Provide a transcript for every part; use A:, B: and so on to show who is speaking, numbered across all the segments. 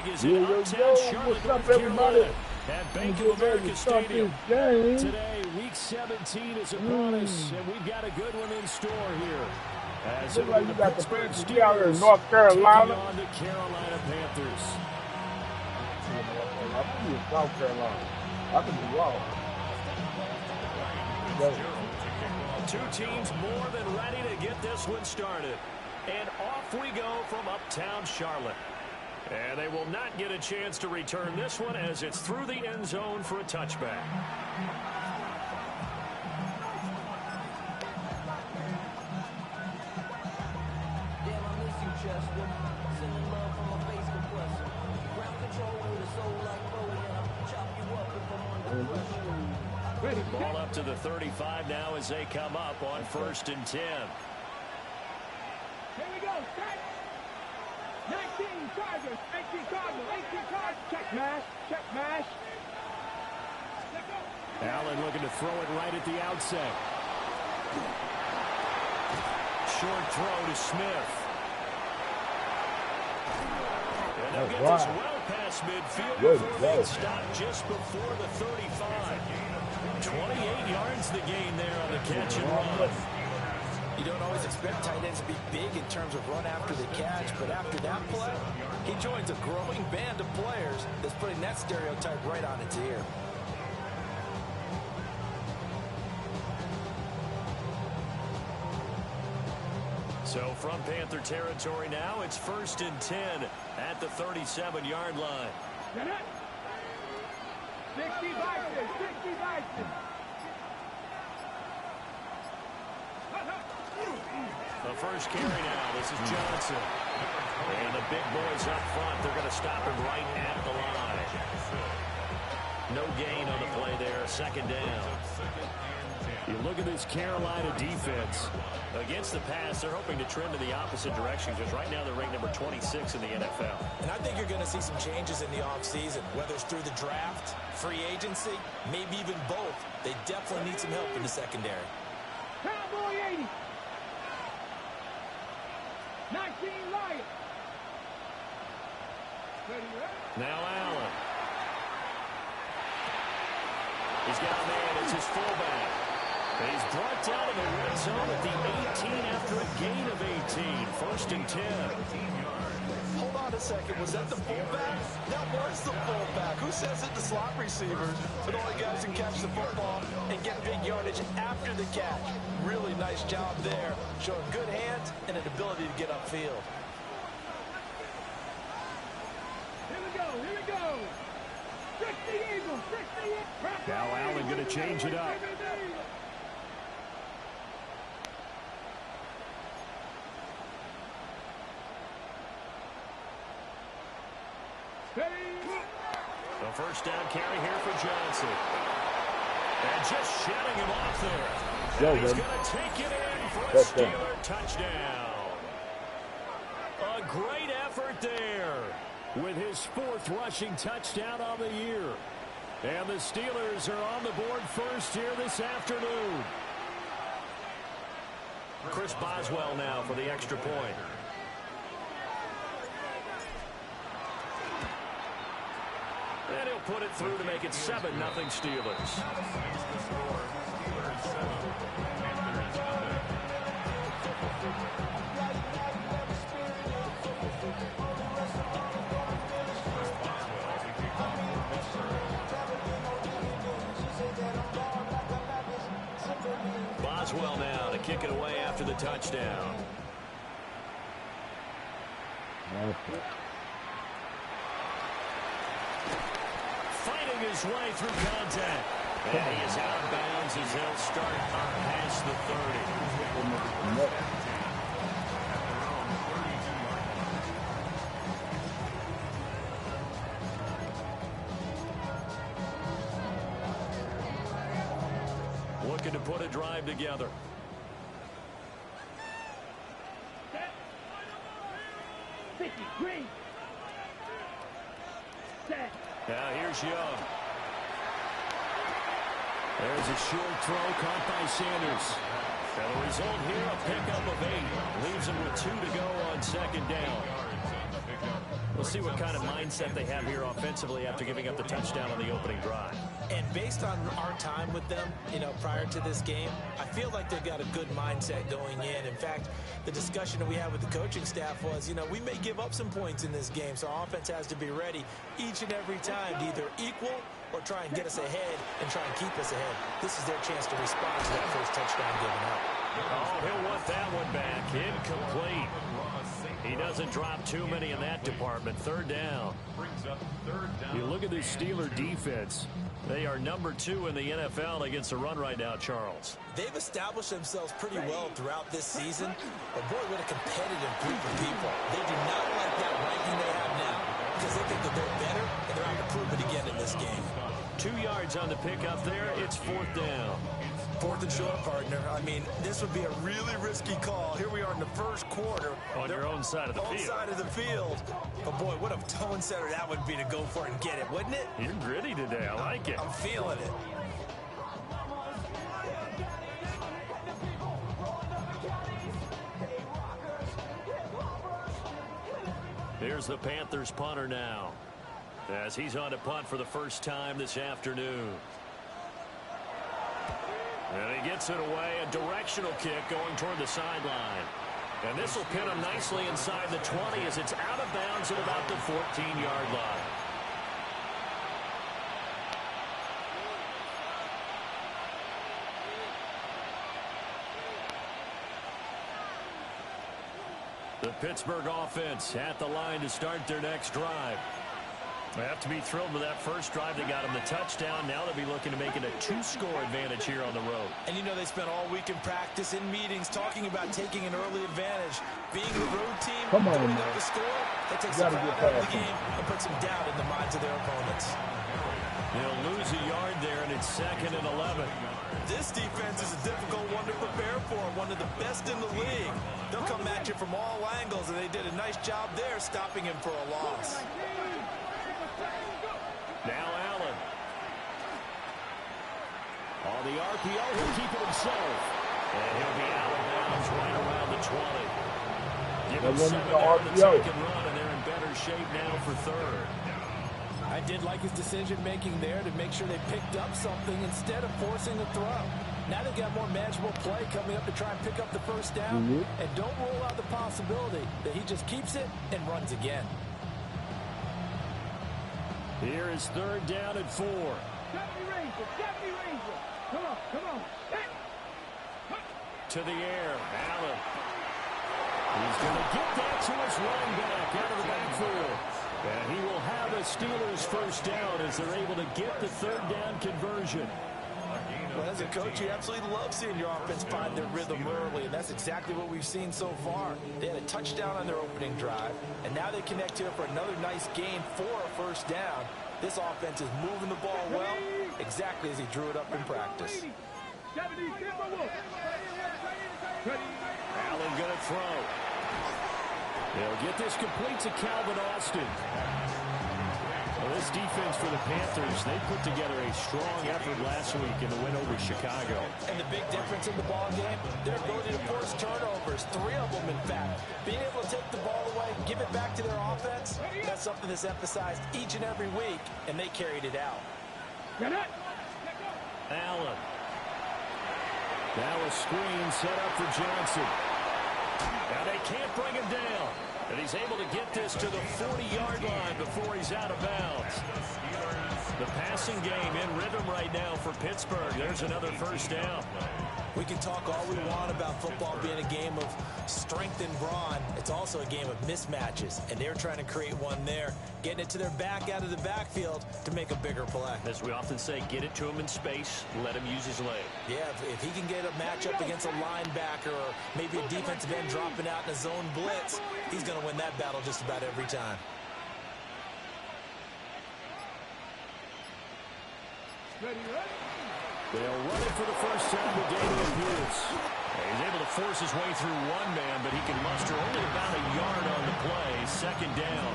A: flag is in uptown Charlotte, North Carolina, at Bank of America Stadium. Today, Week 17 is upon us, and we've got a good one in store here. As it will be the Pittsburgh Steelers
B: North Carolina.
A: taking on the Carolina Panthers.
B: I think it's South Carolina. I could be wrong.
A: Two teams more than ready to get this one started. And off we go from uptown Charlotte. And they will not get a chance to return this one as it's through the end zone for a touchback. Ball up to the 35 now as they come up on 1st and 10.
C: Here we go. Set. 19 Chargers. 18 Cardinals. 18 Cardinals. Check mash. Check mash.
A: Allen looking to throw it right at the outset. Short throw to Smith. And they'll get this well past midfield before they stop just before the 35. 28 yards the gain there on the catch and run.
D: You don't always expect tight ends to be big in terms of run after the catch, but after that play, he joins a growing band of players that's putting that stereotype right on its ear.
A: So from Panther territory now, it's 1st and 10 at the 37-yard line.
C: 60 Vikings. 60 Vikings.
A: The first carry now. This is Johnson. And the big boys up front, they're going to stop him right at the line. No gain on the play there. 2nd down. You look at this Carolina defense. Against the pass, they're hoping to trend in the opposite direction because right now they're ranked number 26 in the NFL.
D: And I think you're going to see some changes in the offseason, whether it's through the draft, free agency, maybe even both. They definitely need some help in the secondary.
C: Cowboy 80. 19 Lions.
A: Now Allen. He's got a man. It's his fullback. And he's brought down in the red zone at the 18 after a gain of 18. 1st and 10.
D: Hold on a second. Was that the fullback? That was the fullback. Who says it? The slot receivers. But the only guys who catch the football and get big yardage after the catch. Really nice job there. Showing good hands and an ability to get upfield.
C: Here we go. Here we go. 60 Eagles. 60 Eagles.
A: Now Allen going to change it up. The first down carry here for Johnson. And just shutting him off there. And he's going to take it in for a Steeler touchdown. A great effort there with his 4th rushing touchdown on the year. And the Steelers are on the board first here this afternoon. Chris Boswell now for the extra point. And he'll put it through to make it 7-0 Steelers. Boswell now to kick it away after the touchdown. Fighting his way through contact. And he is out of bounds as they'll start up past the 30. Looking to put a drive together. Now here's Young. There's a short throw caught by Sanders. And the result here, a pickup of 8. Leaves him with 2 to go on 2nd down. We'll see what kind of mindset they have here offensively after giving up the touchdown on the opening drive.
D: And based on our time with them, prior to this game, I feel like they've got a good mindset going in. In fact, the discussion that we had with the coaching staff was, we may give up some points in this game, so our offense has to be ready each and every time to either equal or try and get us ahead and try and keep us ahead. This is their chance to respond to that first touchdown given up.
A: Oh, he'll want that one back. Incomplete. He doesn't drop too many in that department. Third down. You look at this Steeler defense. They are number 2 in the NFL against the run right now, Charles.
D: They've established themselves pretty well throughout this season. But, boy, what a competitive group of people. They do not like that ranking they have now because they think that they're better, and they're out to prove it again in this game.
A: 2 yards on the pickup there. It's 4th down.
D: 4th and short, partner. I mean, this would be a really risky call. Here we are in the first quarter.
A: On your own side of the field.
D: On side of the field. But, boy, what a tone setter that would be to go for it and get it, wouldn't it?
A: You're gritty today. I like it.
D: I'm feeling it.
A: Here's the Panthers punter now, as he's on to punt for the first time this afternoon. And he gets it away, a directional kick going toward the sideline. And this will pin him nicely inside the 20 as it's out of bounds at about the 14-yard line. The Pittsburgh offense at the line to start their next drive. They have to be thrilled with that first drive. They got them the touchdown. Now they'll be looking to make it a 2-score advantage here on the road.
D: And they spent all week in practice, in meetings, talking about taking an early advantage. Being the road team, going up the score, that takes the crowd out of the game and puts them down in the minds of their opponents.
A: They'll lose a yard there, and it's 2nd and 11.
D: This defense is a difficult one to prepare for, one of the best in the league. They'll come at you from all angles, and they did a nice job there stopping him for a loss.
A: Now Allen. On the RPO, he'll keep it himself. And he'll be out of bounds right around the 20. Give him 7 on the second run, and they're in better shape now for 3rd.
D: I did like his decision-making there to make sure they picked up something instead of forcing the throw. Now they've got more manageable play coming up to try and pick up the first down. And don't rule out the possibility that he just keeps it and runs again.
A: Here is 3rd down and 4.
C: Deputy Ranger. Come on. Hey.
A: To the air, Allen. He's going to get that to his running back out of the backfield. And he will have a Steelers first down as they're able to get the 3rd down conversion.
D: Well, as a coach, you absolutely love seeing your offense find their rhythm early, and that's exactly what we've seen so far. They had a touchdown on their opening drive, and now they connect here for another nice gain for a first down. This offense is moving the ball well, exactly as he drew it up in practice.
A: Allen going to throw. They'll get this complete to Calvin Austin. Well, this defense for the Panthers, they put together a strong effort last week in the win over Chicago.
D: And the big difference in the ball game, their ability to force turnovers, 3 of them in fact. Being able to take the ball away, give it back to their offense, that's something that's emphasized each and every week, and they carried it out.
A: Allen. Now a screen set up for Johnson. Now they can't bring him down. And he's able to get this to the 40-yard line before he's out of bounds. The passing game in rhythm right now for Pittsburgh. There's another first down.
D: We can talk all we want about football being a game of strength and brawn. It's also a game of mismatches, and they're trying to create one there, getting it to their back out of the backfield to make a bigger play.
A: As we often say, get it to him in space, let him use his leg.
D: Yeah, if he can get a matchup against a linebacker or maybe a defensive end dropping out in a zone blitz, he's going to win that battle just about every time.
A: They'll run it for the first time with Daniel Pierce. He's able to force his way through one man, but he can muster only about a yard on the play. 2nd down.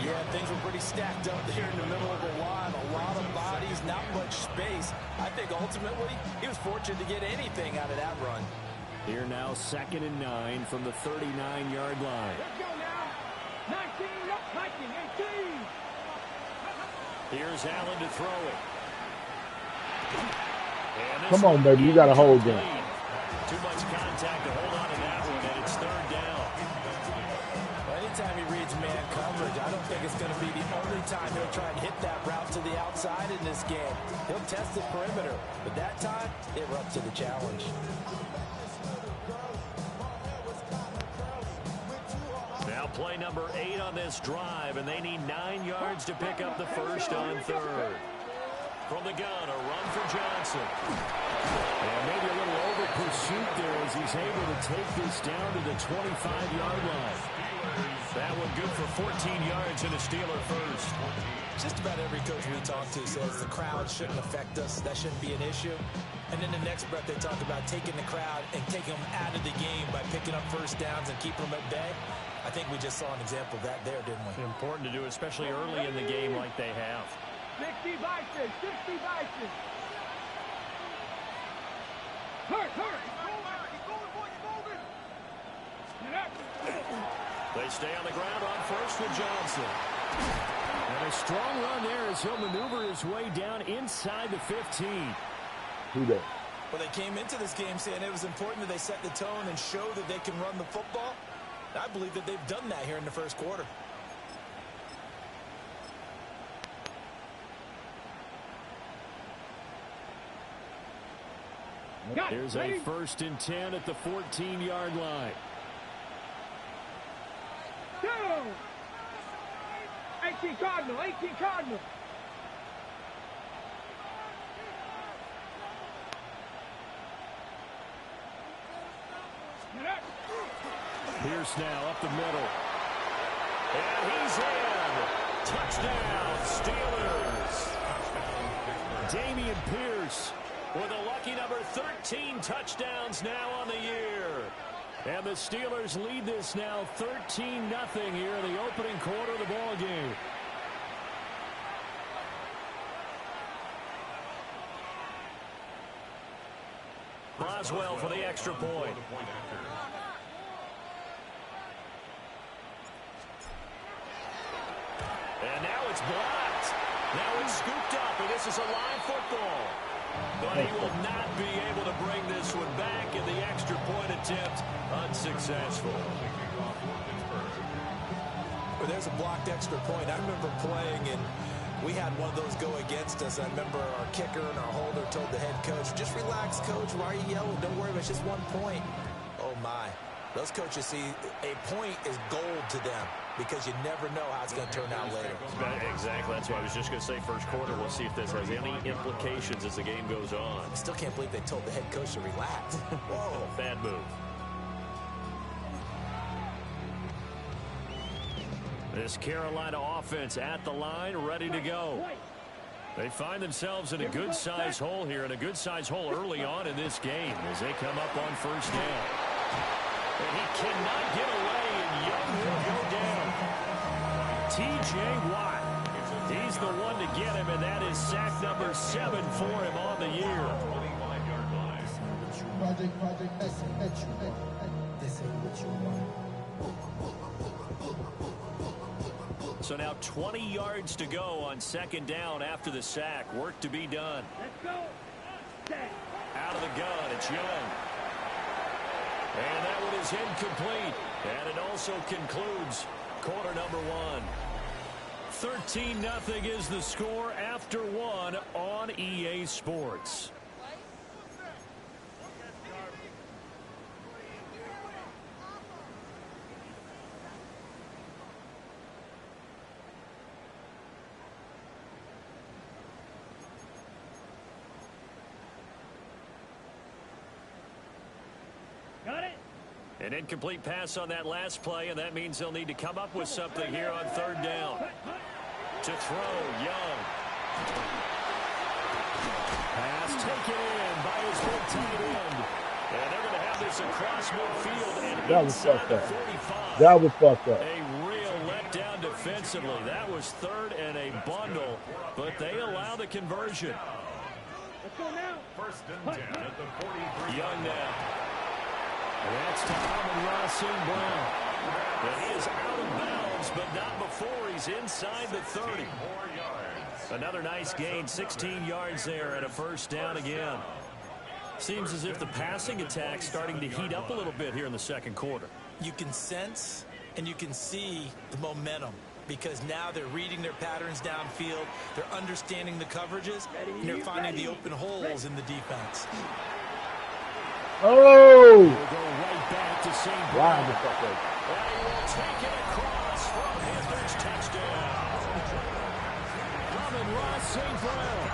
D: Yeah, things were pretty stacked up there in the middle of the line. A lot of bodies, not much space. I think ultimately he was fortunate to get anything out of that run.
A: Here now 2nd and 9 from the 39-yard line.
C: 19, 18.
A: Here's Allen to throw it.
B: Come on, baby. You got to hold them.
A: Too much contact to hold on to that one, and it's third down.
D: Well, anytime he reads man coverage, I don't think it's going to be the only time he'll try and hit that route to the outside in this game. He'll test the perimeter, but that time, they were up to the challenge.
A: Now play number 8 on this drive, and they need 9 yards to pick up the first on third. From the gun, a run for Johnson.
E: And maybe a little over pursuit there as he's able to take this down to the 25-yard line.
A: That one good for 14 yards and a Steeler first.
D: Just about every coach we talk to says the crowd shouldn't affect us. That shouldn't be an issue. And in the next breath, they talk about taking the crowd and taking them out of the game by picking up first downs and keeping them at bay. I think we just saw an example of that there, didn't we?
A: Important to do, especially early in the game like they have.
C: 60 Vikings, 60 Vikings. Hurt.
A: They stay on the ground on first with Johnson.
E: And a strong run there as he'll maneuver his way down inside the 15.
B: Who that?
D: Well, they came into this game saying it was important that they set the tone and show that they can run the football. I believe that they've done that here in the first quarter.
E: There's a 1st and 10 at the 14-yard line.
C: 2. 18 Cardinal.
E: Pierce now up the middle.
A: And he's in. Touchdown, Steelers.
E: Damian Pierce
A: with a lucky number 13 touchdowns now on the year.
E: And the Steelers lead this now 13-0 here in the opening quarter of the ball game.
A: Boswell for the extra point. And now it's blocked. Now it's scooped up, and this is a live football. But he will not be able to bring this one back, and the extra point attempt unsuccessful.
D: Well, there's a blocked extra point. I remember playing, and we had one of those go against us. I remember our kicker and our holder told the head coach, just relax, coach. Why are you yelling? Don't worry, it's just 1 point. Oh, my. Those coaches see a point is gold to them because you never know how it's going to turn out later.
A: Exactly. That's what I was just going to say. First quarter, we'll see if this has any implications as the game goes on.
D: I still can't believe they told the head coach to relax.
A: Whoa. Bad move. This Carolina offense at the line, ready to go. They find themselves in a good-sized hole here, and a good-sized hole early on in this game as they come up on first down. And he cannot get away, and Young will go down. T.J. Watt, he's the one to get him, and that is sack number 7 for him on the year. So now 20 yards to go on second down after the sack. Work to be done.
C: Let's go.
A: Out of the gun, it's Young. And that one is incomplete. And it also concludes quarter number 1. 13-0 is the score after 1 on EA Sports. An incomplete pass on that last play, and that means they'll need to come up with something here on third down. To throw, Young. Pass taken in by his big tight end. And they're going to have this across midfield and
B: that was
A: inside
B: fucked
A: the
B: up.
A: 45.
B: That was fucked up.
A: A real letdown defensively. That was third and a bundle, but they allow the conversion.
C: Let's go now.
F: First and 10 at the 43.
A: Young now.
E: That's to Amon-Ra St. Brown.
A: But he is out of bounds moves, but not before he's inside the 30. Another nice gain, 16 yards there, and a first down again. Seems as if the passing attack's starting to heat up a little bit here in the second quarter.
D: You can sense and you can see the momentum, because now they're reading their patterns downfield, they're understanding the coverages, and they're finding the open holes in the defense.
B: Oh!
E: We'll go right back to St. Brown.
A: And he will take it across for a Panthers touchdown. Ross St. Brown,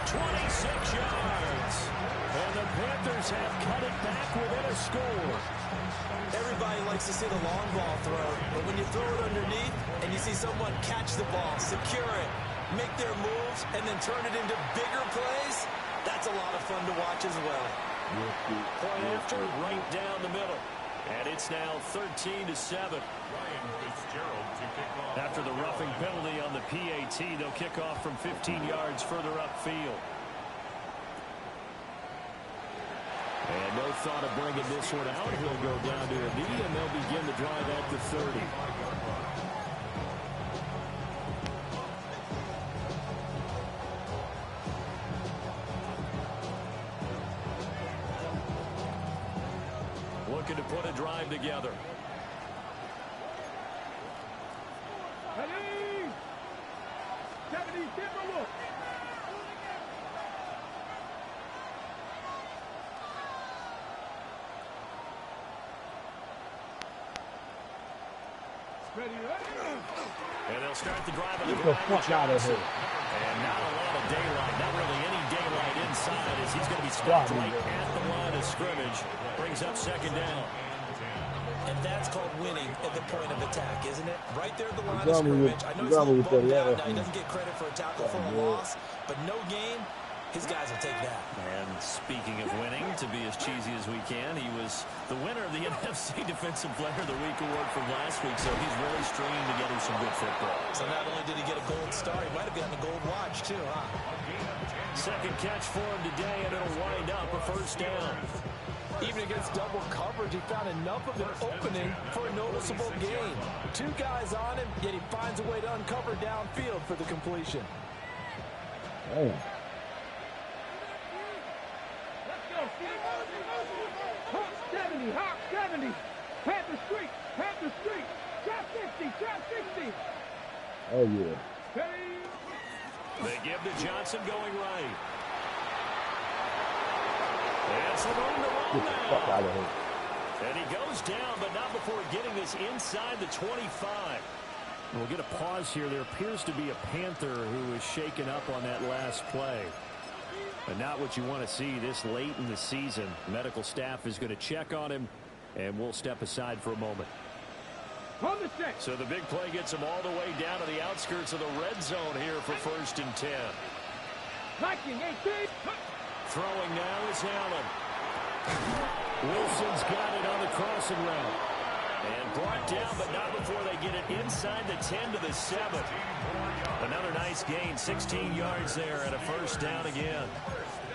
A: 26 yards. And the Panthers have cut it back within a score.
D: Everybody likes to see the long ball throw, but when you throw it underneath and you see someone catch the ball, secure it, make their moves, and then turn it into bigger plays, that's a lot of fun to watch as well.
A: Point after, right down the middle. And it's now 13-7. After the roughing penalty on the PAT, they'll kick off from 15 yards further upfield.
E: And no thought of bringing this one out. He'll go down to a knee, and they'll begin the drive at the 30.
A: Looking to put a drive together.
C: Ready? 70, different look. Ready, ready.
A: And they'll start the drive on the
B: Get the
A: ground.
B: fuck out of here.
A: And not a lot of daylight, not really any daylight inside, as he's going to be stopped right at the line of scrimmage. Brings up second down.
D: And that's called winning at the point of attack, isn't it? Right there at the line of
B: Got me with-
D: scrimmage. I know
B: you
D: he's a
B: got me
D: little
B: with
D: bummed
B: that,
D: out
B: yeah.
D: now. He doesn't get credit for a tackle for a loss, but no game, his guys will take that.
A: And speaking of winning, to be as cheesy as we can, he was the winner of the NFC Defensive Player of the Week award from last week, so he's really stringing together some good football.
D: So not only did he get a gold star, he might have gotten a gold watch too, huh?
A: Second catch for him today, and it'll wind up a first down.
D: Even against double coverage, he found enough of an opening for a noticeable gain. Two guys on him, yet he finds a way to uncover downfield for the completion.
B: Damn.
C: Let's go, Steve. Hawk 70, Hawk 70. Panther Street, Panther Street. Trap 60, trap 60.
B: Oh, yeah.
C: Ready?
A: They give to Johnson going right. That's the room to run
B: Get the fuck
A: now.
B: out of here.
A: And he goes down, but not before getting this inside the 25.
E: We'll get a pause here. There appears to be a Panther who was shaken up on that last play. But not what you want to see this late in the season. Medical staff is going to check on him, and we'll step aside for a moment.
C: On the set.
A: So the big play gets him all the way down to the outskirts of the red zone here for 1st and 10.
C: Liking 18.
A: Throwing now is Allen.
E: Wilson's got it on the crossing route.
A: And brought down, but not before they get it inside the 10 to the 7. Another nice gain, 16 yards there, and a first down again.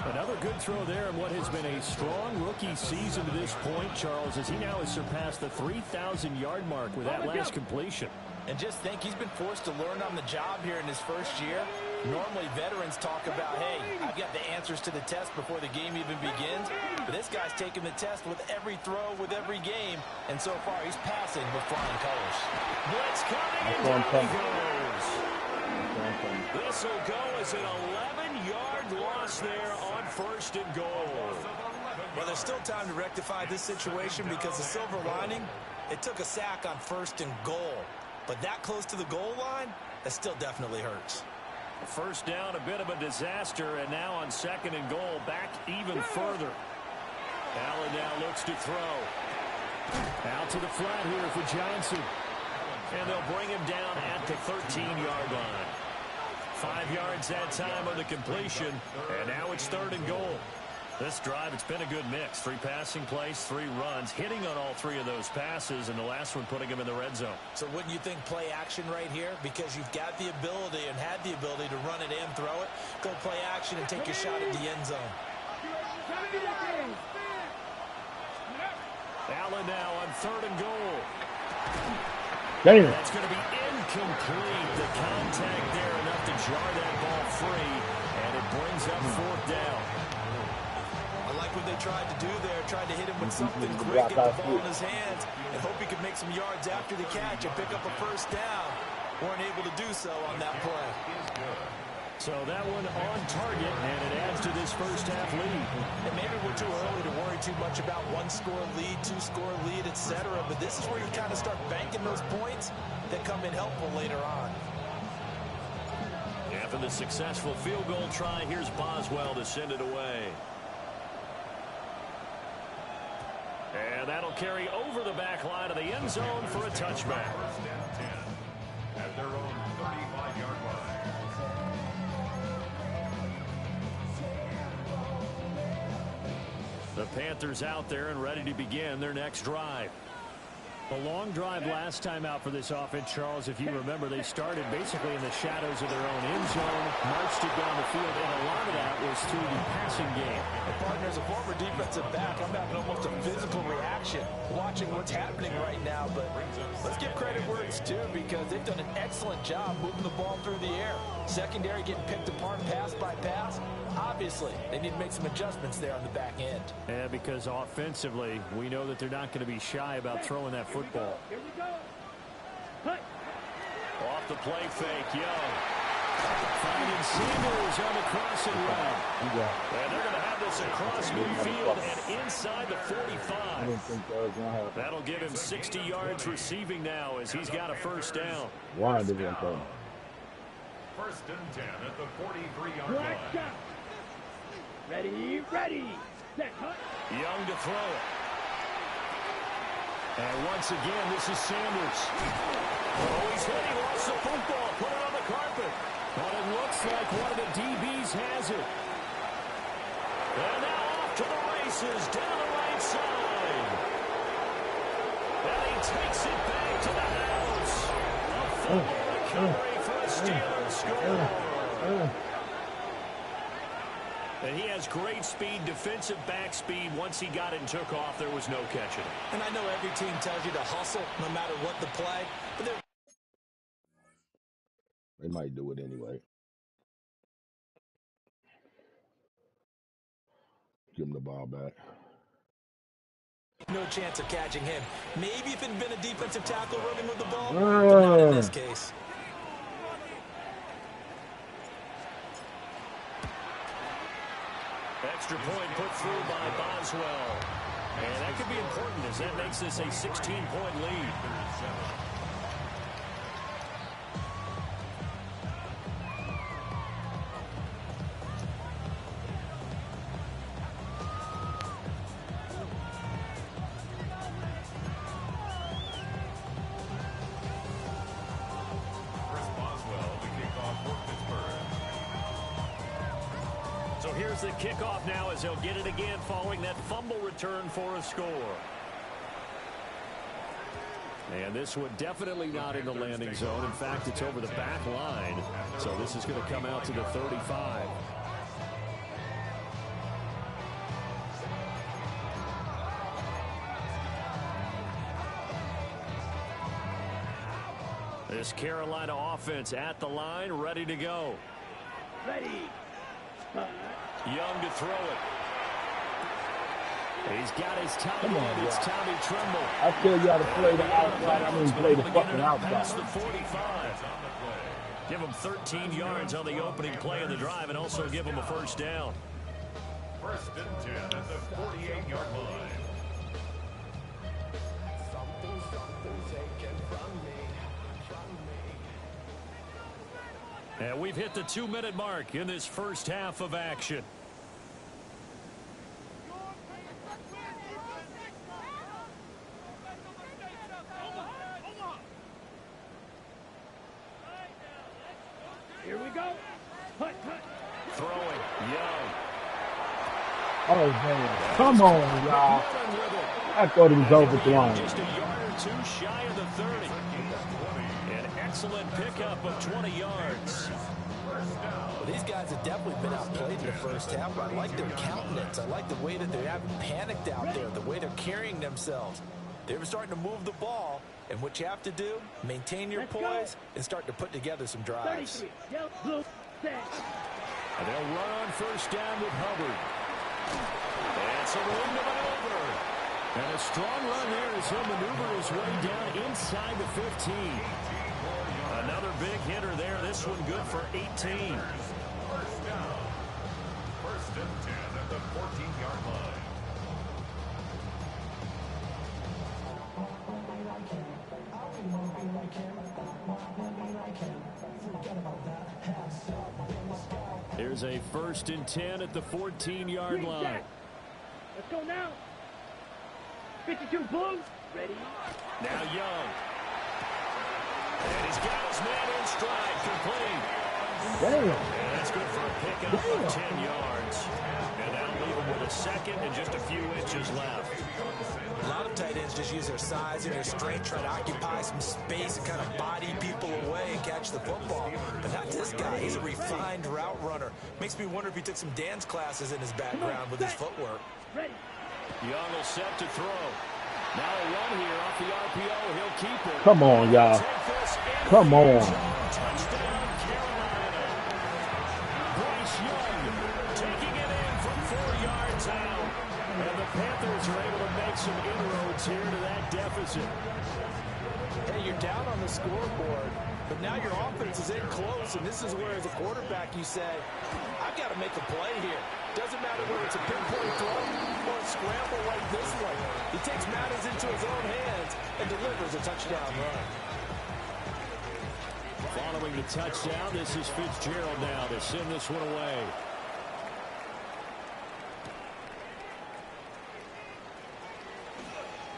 E: Another good throw there in what has been a strong rookie season to this point, Charles, as he now has surpassed the 3,000-yard mark with that last completion.
D: And just think, he's been forced to learn on the job here in his first year. Normally, veterans talk about, hey, I've got the answers to the test before the game even begins. But this guy's taking the test with every throw, with every game. And so far, he's passing with flying colors.
A: Blitz coming, and down he goes. This will go as an 11-yard loss there on 1st and goal.
D: Well, there's still time to rectify this situation, because the silver lining, it took a sack on 1st and goal. But that close to the goal line, that still definitely hurts.
A: First down, a bit of a disaster, and now on 2nd and goal, back even further. Allen now looks to throw.
E: Out to the flat here for Johnson.
A: And they'll bring him down at the 13-yard line. 5 yards that time on the completion, and now it's 3rd and goal. This drive, it's been a good mix. 3 passing plays, 3 runs, hitting on all 3 of those passes, and the last one putting him in the red zone.
D: So wouldn't you think play action right here? Because you've got the ability and had the ability to run it and throw it. Go play action and take your shot at the end zone.
A: Allen now on 3rd and goal.
B: Damn.
A: That's going to be
E: Incomplete. The contact there enough to jar that ball free, and it brings up fourth down.
D: I like what they tried to do there, tried to hit him with something quick, get the ball in his hands, and hope he could make some yards after the catch and pick up a first down. Weren't able to do so on that play.
E: So that one on target, and it adds to this first half lead.
D: And maybe we're too early to worry too much about one-score lead, two-score lead, etc. But this is where you kind of start banking those points that come in helpful later on.
E: After the successful field goal try, here's Boswell to send it away. And that'll carry over the back line of the end zone for a touchback.
F: First and 10 at their own 35-yard line.
E: The Panthers out there and ready to begin their next drive. A long drive last time out for this offense, Charles. If you remember, they started basically in the shadows of their own end zone, marched it down the field, and a lot of that was through the passing game.
D: And partner, as a former defensive back, I'm having almost a physical reaction watching what's happening right now. But let's give credit where it's due, because they've done an excellent job moving the ball through the air. Secondary getting picked apart pass by pass. Obviously, they need to make some adjustments there on the back end.
E: Yeah, because offensively, we know that they're not going to be shy about throwing that football.
C: Here we go. Cut.
E: Off the play fake, Young. Finding Sanders on the crossing route. And they're going to have this across midfield and inside the 45. That'll give him 60 yards receiving now as he's got a first down.
B: One didn't go.
F: First and 10 at the 43-yard
C: Black
F: line.
C: shot. Ready, ready. Set, cut.
E: Young to throw it. And once again, this is Sanders. Oh, he's hit. He lost the football. Put it on the carpet. But it looks like one of the DBs has it. And now off to the races down the right side. And he takes it back to the house. A fumble recovery for a Steelers score. And he has great speed, defensive back speed. Once he got it and took off, there was no catching it.
D: And I know every team tells you to hustle no matter what the play, but
B: They might do it anyway. Give him the ball back.
D: no chance of catching him. Maybe if it had been a defensive tackle running with the ball, but not in this case.
E: Extra point put through by Boswell. And that could be important as that makes this a 16-point lead. Here's the kickoff now as he'll get it again following that fumble return for a score. And this one definitely not in the landing zone. In fact, it's over the back line. So this is going to come out to the 35. This Carolina offense at the line, ready to go.
C: Ready.
E: Young to throw it. He's got his Tommy. It's Tommy Tremble.
B: I tell you how to play the outside. I mean, play the fucking outside.
E: Past the 45. Give him 13 yards on the opening play of the drive and also give him a first down.
F: First and 10 at the 48-yard line.
E: And we've hit the 2-minute mark in this first half of action.
C: Here we go. Hut, hut.
E: Throwing. Young.
B: Oh, man. Come on, y'all. I thought it was overthrown.
E: Just a yard or two shy of the 30. An excellent pickup of 20 yards.
D: Well, these guys have definitely been outplayed in the first half, but I like their countenance. I like the way that they haven't panicked out there, the way they're carrying themselves. They were starting to move the ball, And what you have to do, maintain your poise and start to put together some drives.
C: 33. Yellow, blue, set.
E: And they'll run on first down with Hubbard. And so room to maneuver. And a strong run there as he'll maneuver his way down inside the 15. Another big hitter there. This one good for 18.
F: First down. First and 10 at the 14-yard line.
E: Here's a first and 10 at the 14-yard line.
C: Let's go now. 52 blue. Ready.
E: Now Young. And he's got his man in stride, complete.
B: Damn.
E: And that's good for a pickup of 10 yards. And that'll leave him with a second and just a few inches left.
D: A lot of tight ends just use their size and their strength, try to occupy some space and kind of body people away and catch the football. But not this guy. He's a refined route runner. Makes me wonder if he took some dance classes in his background with his footwork.
C: Ready.
E: Young will set to throw. Now a run here off the RPO. He'll keep it.
B: Come on, y'all. Come on.
E: Touchdown, Carolina. Bryce Young taking it in from 4 yards out. And the Panthers are able to make some inroads here to that deficit.
D: Hey, you're down on the scoreboard, but now your offense is in close, and this is where, as a quarterback, you say, I've got to make a play here. Doesn't matter whether it's a pinpoint throw or a scramble like this one. He takes matters into his own hands and delivers a touchdown run.
E: Following the touchdown, this is Fitzgerald now to send this one away.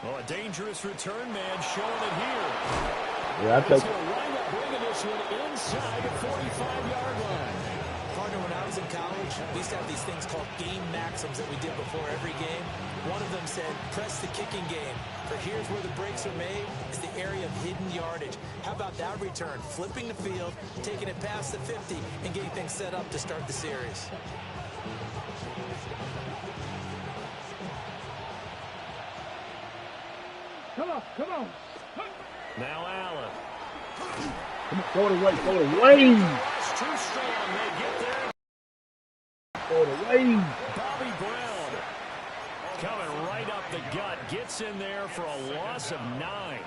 E: Oh, a dangerous return man showing it here.
B: Yeah, I
E: He's
B: think.
E: going to wind up bringing this one inside the 45-yard line.
D: Partner, when I was in college, we used to have these things called game maxims that we did before every game. One of them said, press the kicking game. For here's where the breaks are made, is the area of hidden yardage. How about that return? Flipping the field, taking it past the 50, and getting things set up to start the series.
C: Come on, come on.
E: Now Allen.
B: Come on, throw it away, throw it away.
E: It's too strong. They get there.
B: Throw it away.
E: Bobby Brown coming right up the gut. Gets in there for a loss of 9.
B: I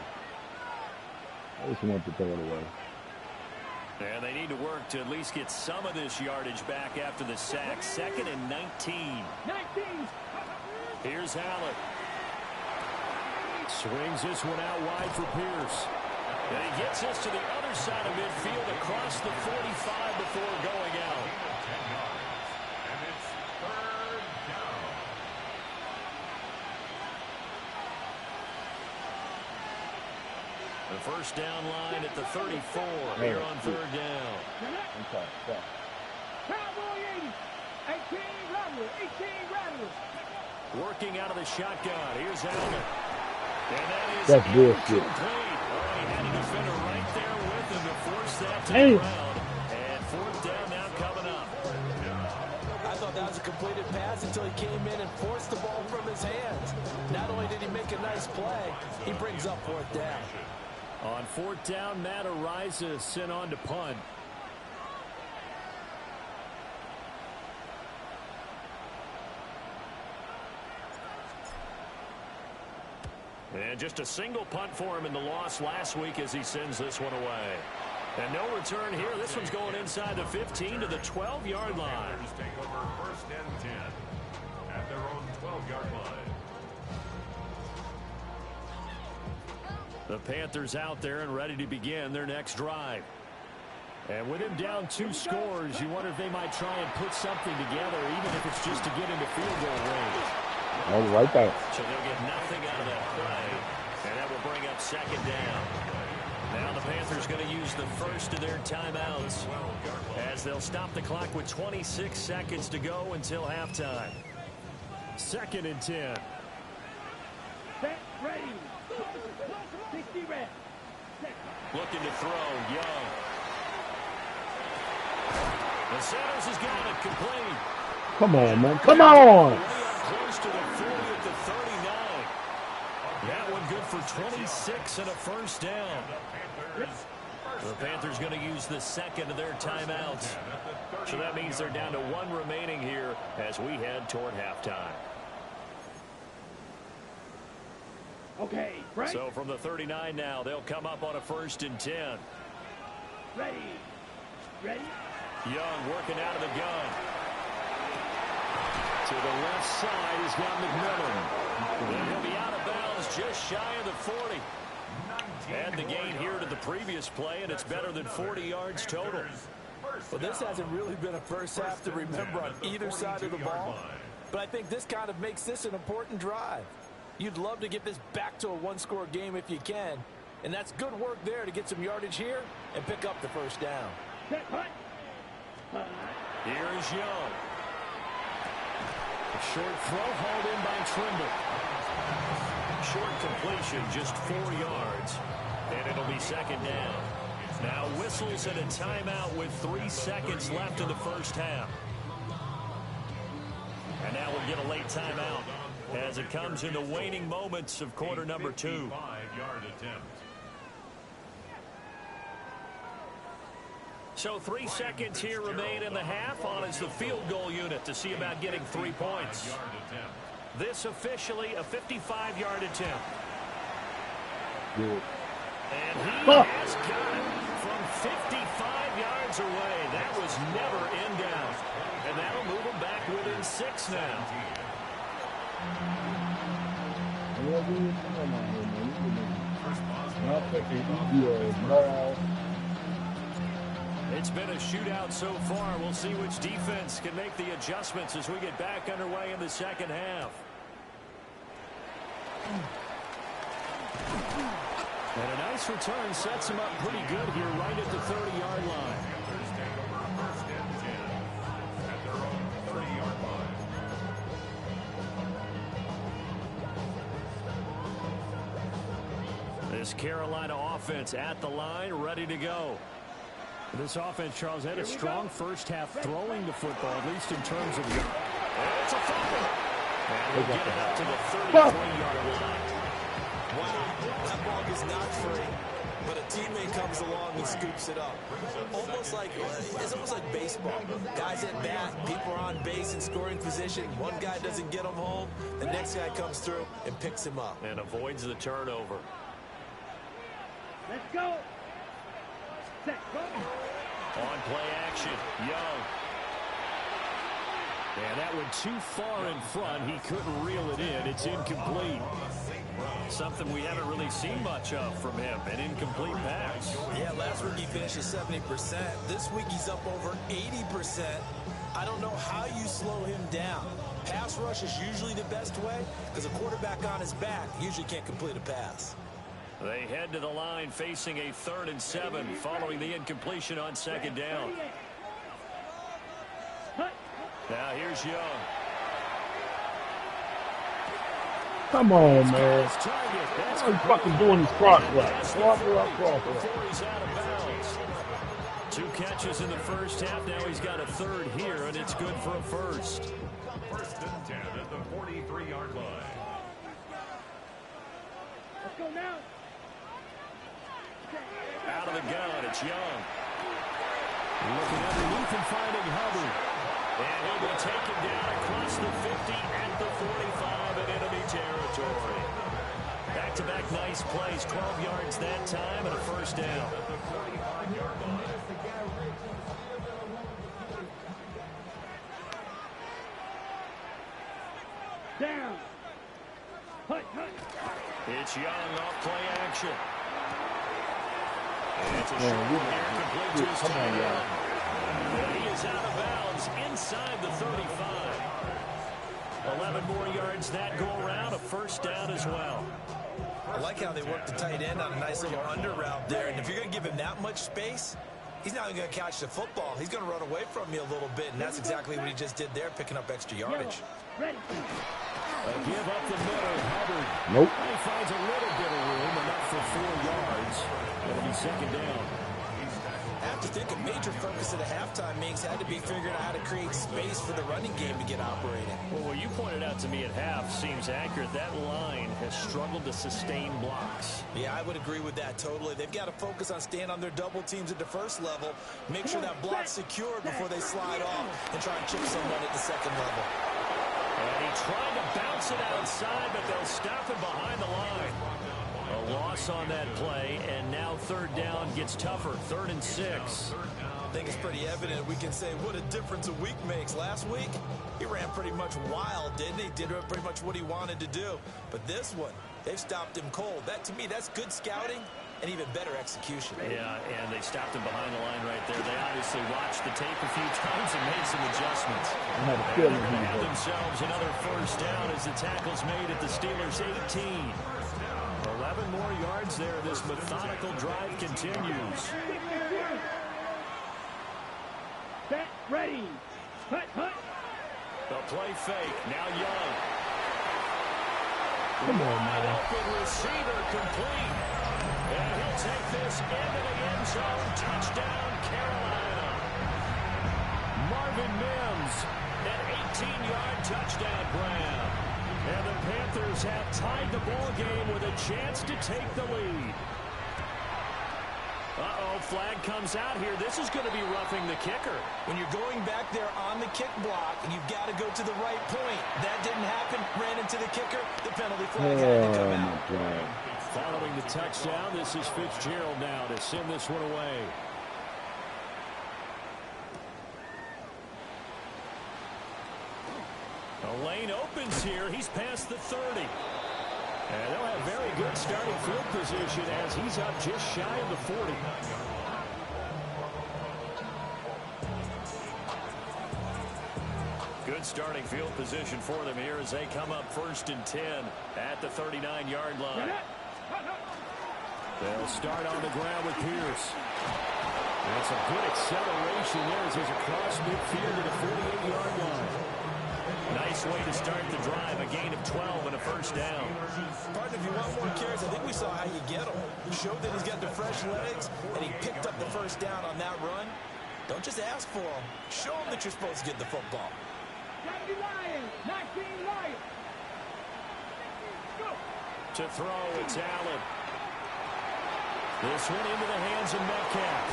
B: just want to throw it away.
E: And they need to work to at least get some of this yardage back after the sack. 2nd and 19.
C: 19.
E: Here's Allen. Swings this one out wide for Pierce. And he gets this to the other side of midfield across the 45 before going out.
F: And it's third down.
E: The first down line at the 34 here on 3rd down.
B: Okay, okay.
C: Cowboy 80. 18 Rattler. 18 Rattler.
E: Working out of the shotgun. Here's Allen. And that is
B: That's bullshit.
E: incomplete. Oh, he had a defender right there with him to force that to
B: Damn.
E: the ground. And 4th down now coming up.
D: I thought that was a completed pass until he came in and forced the ball from his hands. Not only did he make a nice play, he brings up 4th down.
E: On 4th down, Matt Ariza sent on to punt. And just a single punt for him in the loss last week as he sends this one away. And no return here. This one's going inside the 15 to the 12-yard line.
F: Panthers take over 1st and 10 at their own 12-yard line.
E: The Panthers out there and ready to begin their next drive. And with him down 2 scores, you wonder if they might try and put something together, even if it's just to get into field goal range.
B: Oh, right there.
E: So they'll get nothing out of that play, and that will bring up 2nd down. Now the Panthers going to use the first of their timeouts as they'll stop the clock with 26 seconds to go until halftime. 2nd and 10.
C: Set, ready. 60 reps.
E: Looking to throw, Young. The Sanders has got it complete.
B: Come on, man. Come on.
E: Way up close to the 40 at the 39. That one good for 26 and a first down. The Panthers going to use the second of their timeouts. So that means they're down to one remaining here as we head toward halftime.
C: Okay, Frank.
E: So from the 39 now, they'll come up on a 1st and 10.
C: Ready. Ready.
E: Young working out of the gun. To the left side, he's got McMillan. And he'll be out of bounds just shy of the 40. And the gain here to the previous play, and it's better than 40 yards total.
D: Well, this hasn't really been a first half to remember on either side of the ball. But I think this kind of makes this an important drive. You'd love to get this back to a one-score game if you can. And that's good work there to get some yardage here and pick up the first down.
E: Here's Young. A short throw hauled in by Trimble. Short completion, just 4 yards. And it'll be 2nd down. Now whistles and a timeout with 3 seconds left in the first half. And now we'll get a late timeout as it comes in the waning moments of quarter number 2.
F: 55-yard attempt.
E: So 3 seconds here remain in the half. On is the field goal unit to see about getting 3 points. This officially a 55-yard attempt.
B: Good.
E: And he has got it from 55 yards away. That was never in doubt. And that'll move him back within 6 now. It's been a shootout so far. We'll see which defense can make the adjustments as we get back underway in the second half. And a nice return sets him up pretty good here right at the 30-yard line.
F: First and 10 at their own 30-yard line.
E: This Carolina offense at the line, ready to go. This offense, Charles, had a strong first half throwing the football, at least in terms of... It's a fumble! And we'll get it up to the 33-yard line.
D: Wow, that ball is not free, but a teammate comes along and scoops it up. It's almost like baseball. Guys at bat, people are on base in scoring position. One guy doesn't get him home, the next guy comes through and picks him up.
E: And avoids the turnover.
C: Let's go. Set, go.
E: On play action, Young. And that went too far in front. He couldn't reel it in. It's incomplete. Something we haven't really seen much of from him, an incomplete pass.
D: Yeah, last week he finished at 70%. This week he's up over 80%. I don't know how you slow him down. Pass rush is usually the best way because a quarterback on his back usually can't complete a pass.
E: They head to the line facing a 3rd and 7 following the incompletion on 2nd down. Now here's Young.
B: Come on, man. Why are you fucking doing this cross route?
E: Before he's out of bounds. 2 catches in the first half. Now he's got a 3rd here, and it's good for a first.
F: First and 10 at the 43-yard line.
C: Let's go now.
E: Out of the gun, it's Young. Looking underneath and finding Hubbard. And he'll be taken down across the 50 at the 45 in enemy territory. Back-to-back nice plays, 12 yards that time and a first down.
C: Down. Hut.
E: It's Young off play action. And it's a short one here, complete to his tight end. And he is out of bounds inside the 35. 11 more yards that go around, a first down as well.
D: I like how they work the tight end on a nice little under route there. And if you're going to give him that much space, he's not even going to catch the football. He's going to run away from you a little bit, and that's exactly what he just did there, picking up extra yardage.
C: Ready.
E: Give up the middle, Hubbard.
B: Nope.
E: He finds a little bit of room, enough for 4 yards. It'll be 2nd down.
D: have to think a major focus at the halftime Mings had to be figuring out how to create space for the running game to get operating.
E: Well, what you pointed out to me at half seems accurate. That line has struggled to sustain blocks.
D: Yeah, I would agree with that totally. They've got to focus on staying on their double teams at the first level, make sure that block's secured before they slide off and try and chip someone at the second level.
E: And he tried to bounce it outside, but they'll stop him behind the line. A loss on that play, and now third down gets tougher. 3rd and 6.
D: I think it's pretty evident we can say what a difference a week makes. Last week, he ran pretty much wild, didn't he? Did pretty much what he wanted to do. But this one, they've stopped him cold. That, to me, that's good scouting and even better execution.
E: Yeah, and they stopped him behind the line right there. They obviously watched the tape a few times and made some adjustments.
B: I had a feeling
E: They're going to
B: he
E: have
B: was.
E: themselves another first down as the tackle's made at the Steelers' 18. 11 more yards there. This methodical drive continues.
C: Set, ready. Hut, hut.
E: The play fake. Now Young.
B: Come on,
E: Wide
B: man.
E: open receiver complete. And he'll take this into the end zone. Touchdown, Carolina. Marvin Mims, an 18-yard touchdown grab. And the Panthers have tied the ball game with a chance to take the lead. Uh-oh, flag comes out here. This is going to be roughing the kicker.
D: When you're going back there on the kick block, you've got to go to the right point. That didn't happen. Ran into the kicker. The penalty flag had to come out.
B: God.
E: Following the touchdown, this is Fitzgerald now to send this one away. The lane opens here. He's past the 30. And they'll have very good starting field position as he's up just shy of the 40. Good starting field position for them here as they come up 1st and 10 at the 39-yard line. They'll start on the ground with Pierce. And some good acceleration there as he's across midfield to the 48-yard line. Nice way to start the drive, a gain of 12 and a first down.
D: Partner, if you want more carries, I think we saw how you get them. Showed that he's got the fresh legs, and he picked up the first down on that run. Don't just ask for them. Show them that you're supposed to get the football.
C: 70 Lions, 19 Lions. Go.
E: To throw, it's Allen. This one into the hands of Metcalf.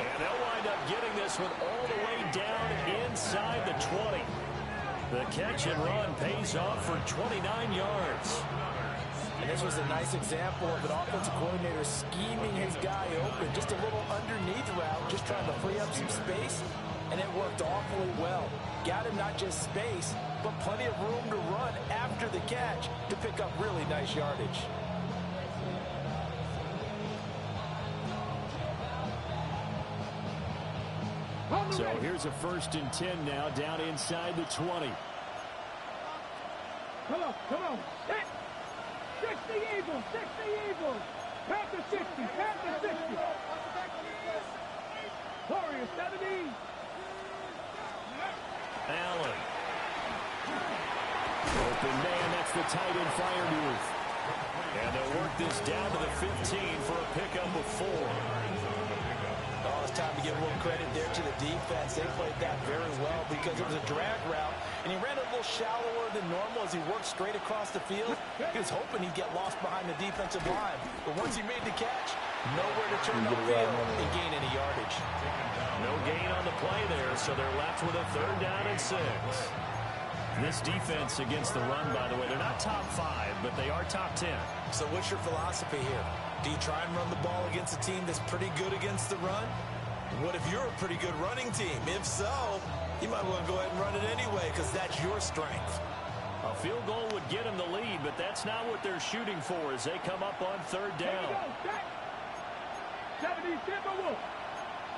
E: And they'll wind up getting this one all the way down inside the 20. The catch and run pays off for 29 yards.
D: And this was a nice example of an offensive coordinator scheming his guy open. Just a little underneath route, just trying to free up some space. And it worked awfully well. Got him not just space, but plenty of room to run after the catch to pick up really nice yardage.
E: So here's a 1st and 10 now down inside the 20.
C: Come on. Set. 60 Eagles, 60 Eagles. Panther 60, Panther 60. Warriors 70.
E: Allen. Open man, that's the tight end Freiermuth. And they'll work this down to the 15 for a pickup of 4.
D: Oh, it's time to give a little credit there to the defense. They played that very well because it was a drag route, and he ran it a little shallower than normal as he worked straight across the field. He was hoping he'd get lost behind the defensive line, but once he made the catch, nowhere to turn upfield and gain any yardage.
E: No gain on the play there, so they're left with a 3rd down and 6. This defense against the run, by the way, they're not top 5, but they are top 10.
D: So what's your philosophy here? Do you try and run the ball against a team that's pretty good against the run? What if you're a pretty good running team? If so, you might want to go ahead and run it anyway because that's your strength.
E: A field goal would get them the lead, but that's not what they're shooting for as they come up on 3rd down.
C: 70 Timberwolves.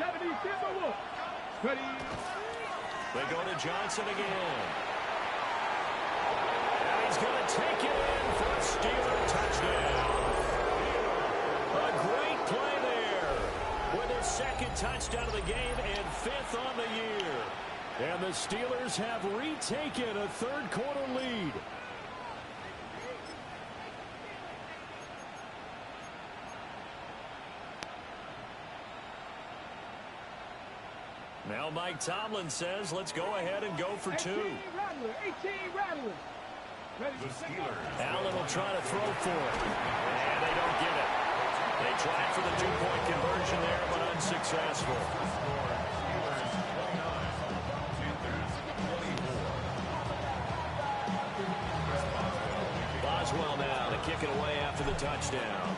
C: 70 Timberwolves. Ready.
E: They go to Johnson again. And he's going to take it in for a Steeler touchdown. A great play there with his 2nd touchdown of the game and 5th on the year. And the Steelers have retaken a 3rd quarter lead. Now Mike Tomlin says, let's go ahead and go for 2.
C: 18 Rattlers. Ready
F: The
C: to take
F: Steelers.
E: Allen will try to throw for it. And they don't get it. They tried for the 2-point conversion there, but unsuccessful. Boswell now to kick it away after the touchdown.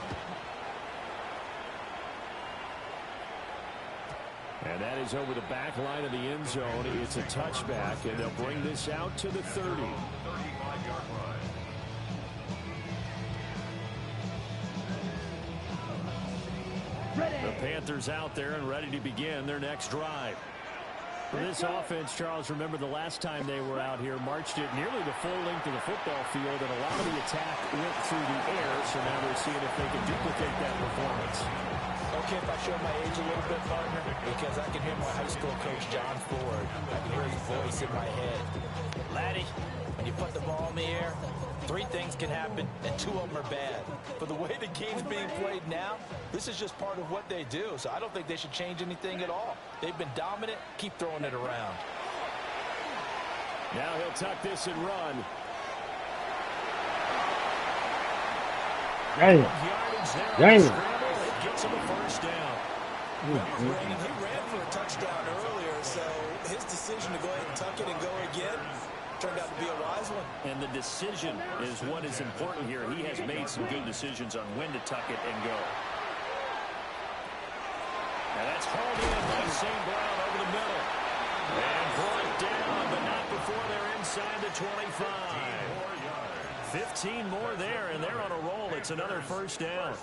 E: And that is over the back line of the end zone. It's a touchback, and they'll bring this out to the 30.
F: 35-yard line.
E: The Panthers out there and ready to begin their next drive. For this offense, Charles, remember the last time they were out here, marched it nearly the full length of the football field, and a lot of the attack went through the air, so now they're seeing if they can duplicate that performance.
D: Okay, if I show my age a little bit, partner, because I can hear my high school coach, John Ford. I can hear his voice in my head. Laddie, when you put the ball in the air, 3 things can happen, and 2 of them are bad. For the way the game's being played now, this is just part of what they do, so I don't think they should change anything at all. They've been dominant. Keep throwing it around.
E: Now he'll tuck this and run.
B: Damn. Damn.
E: It gets him a first down.
D: Brandon, he ran for a touchdown earlier, so his decision to go ahead and tuck it and go again turned out to be a wise one.
E: And the decision is what is important here. He has made some good decisions on when to tuck it and go. And that's hauled in by St. Brown over the middle. And brought down, but not before they're inside the 25. 15 more there, and they're on a roll. It's another first down.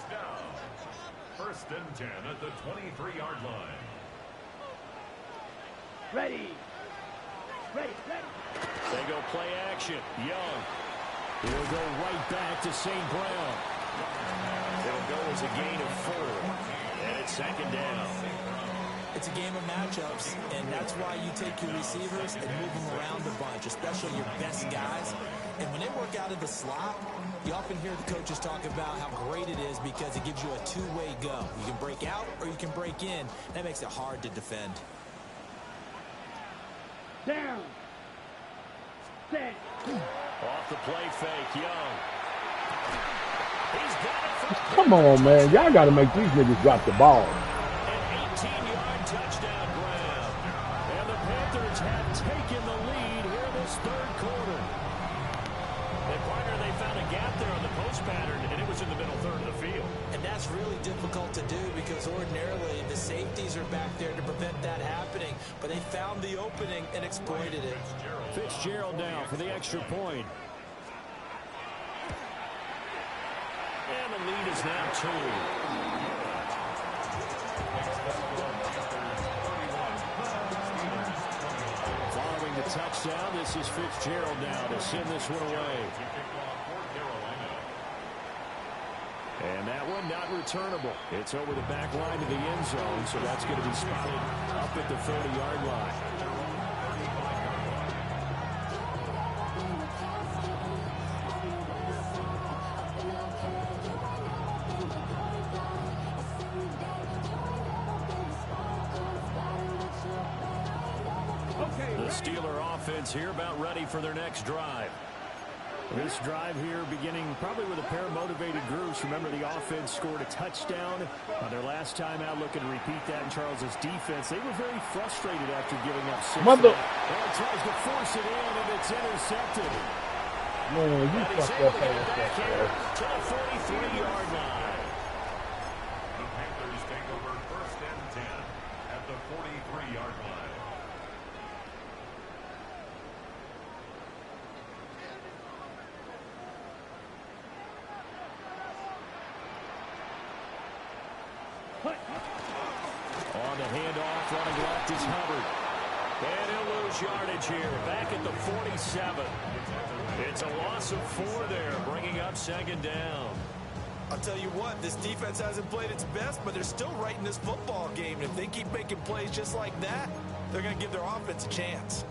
F: First and 10 at the 23-yard line.
C: Ready.
E: They go play action. Young. He'll go right back to St. Brown. It'll go as a gain of 4. And it's second down.
D: It's a game of matchups, and that's why you take your receivers and move them around a bunch, especially your best guys. And when they work out of the slot, you often hear the coaches talk about how great it is because it gives you a 2-way go. You can break out or you can break in. That makes it hard to defend.
C: Down. Set.
E: Off the play fake, Young. He's got it for
B: Come on, man. Y'all got to make these niggas drop the ball.
E: an 18-yard touchdown grab. And the Panthers have taken the lead here this third quarter. And partner, they found a gap there on the post pattern, and it was in the middle third of the field.
D: And that's really difficult to do because ordinarily the safeties are back there to prevent that happening. But they found the opening and exploited it.
E: Fitzgerald now for the extra point. And the lead is now 2. Following the touchdown, this is Fitzgerald now to send this one away. And that one not returnable. It's over the back line to the end zone, so that's going to be spotted up at the 30-yard line. The Steeler offense here about ready for their next drive. This drive here beginning probably with a pair of motivated groups. Remember, the offense scored a touchdown on their last time out. Looking to repeat that in Charles's defense. They were very frustrated after giving up 6.
B: Mother.
E: Well, tries to force it in, and it's intercepted.
B: Man, you
E: And he's
B: fucked
E: able
B: up
E: to
B: on
E: get back
B: that,
E: here to the 43-yard line.
F: The Panthers take over first and 10 at the 43-yard line.
E: On the handoff, running left is Hubbard. And he'll lose yardage here, back at the 47. It's a loss of 4 there, bringing up second down.
D: I'll tell you what, this defense hasn't played its best, but they're still right in this football game. And if they keep making plays just like that, they're going to give their offense a chance.